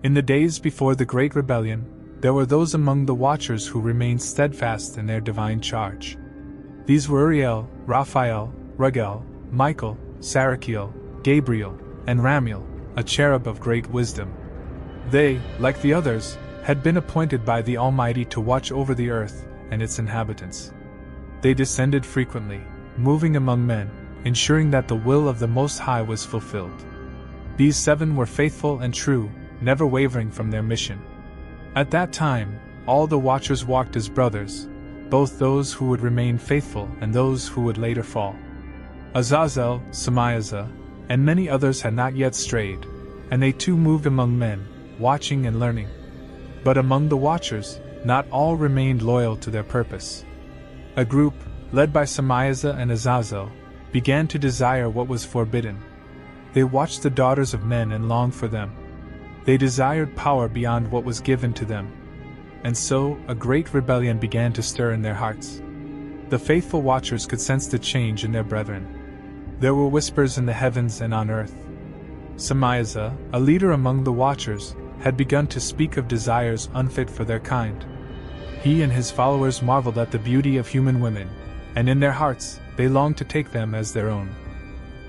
In the days before the Great Rebellion, there were those among the Watchers who remained steadfast in their divine charge. These were Uriel, Raphael, Raguel, Michael, Sarakiel, Gabriel, and Ramiel, a cherub of great wisdom. They, like the others, had been appointed by the Almighty to watch over the earth and its inhabitants. They descended frequently, moving among men, ensuring that the will of the Most High was fulfilled. These 7 were faithful and true, never wavering from their mission. At that time, all the Watchers walked as brothers, both those who would remain faithful and those who would later fall. Azazel, Samiaza, and many others had not yet strayed, and they too moved among men, watching and learning. But among the Watchers, not all remained loyal to their purpose. A group, led by Samiaza and Azazel, began to desire what was forbidden. They watched the daughters of men and longed for them. They desired power beyond what was given to them. And so, a great rebellion began to stir in their hearts. The faithful Watchers could sense the change in their brethren. There were whispers in the heavens and on earth. Samiaza, a leader among the Watchers, had begun to speak of desires unfit for their kind. He and his followers marveled at the beauty of human women, and in their hearts, they longed to take them as their own.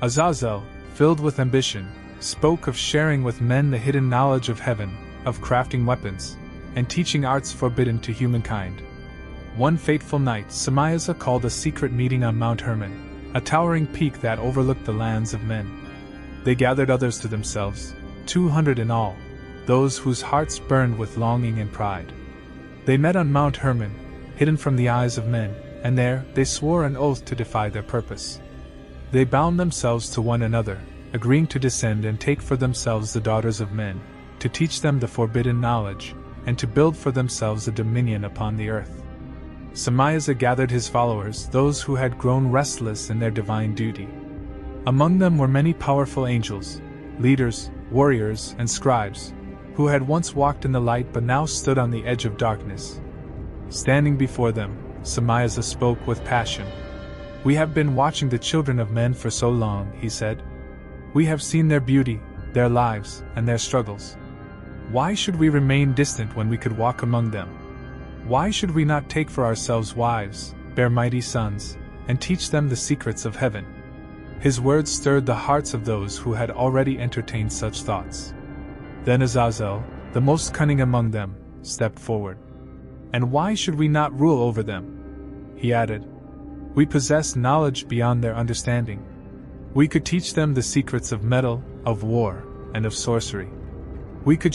Azazel, filled with ambition, spoke of sharing with men the hidden knowledge of heaven, of crafting weapons, and teaching arts forbidden to humankind. One fateful night, Samiaza called a secret meeting on Mount Hermon, a towering peak that overlooked the lands of men. They gathered others to themselves, 200 in all, those whose hearts burned with longing and pride. They met on Mount Hermon, hidden from the eyes of men, and there they swore an oath to defy their purpose. They bound themselves to one another, agreeing to descend and take for themselves the daughters of men, to teach them the forbidden knowledge, and to build for themselves a dominion upon the earth. Samiaza gathered his followers, those who had grown restless in their divine duty. Among them were many powerful angels, leaders, warriors, and scribes, who had once walked in the light but now stood on the edge of darkness. Standing before them, Samiaza spoke with passion. "We have been watching the children of men for so long," he said. "We have seen their beauty, their lives, and their struggles. Why should we remain distant when we could walk among them? Why should we not take for ourselves wives, bear mighty sons, and teach them the secrets of heaven?" His words stirred the hearts of those who had already entertained such thoughts. Then Azazel, the most cunning among them, stepped forward. "And why should we not rule over them?" he added. "We possess knowledge beyond their understanding. We could teach them the secrets of metal, of war, and of sorcery. We could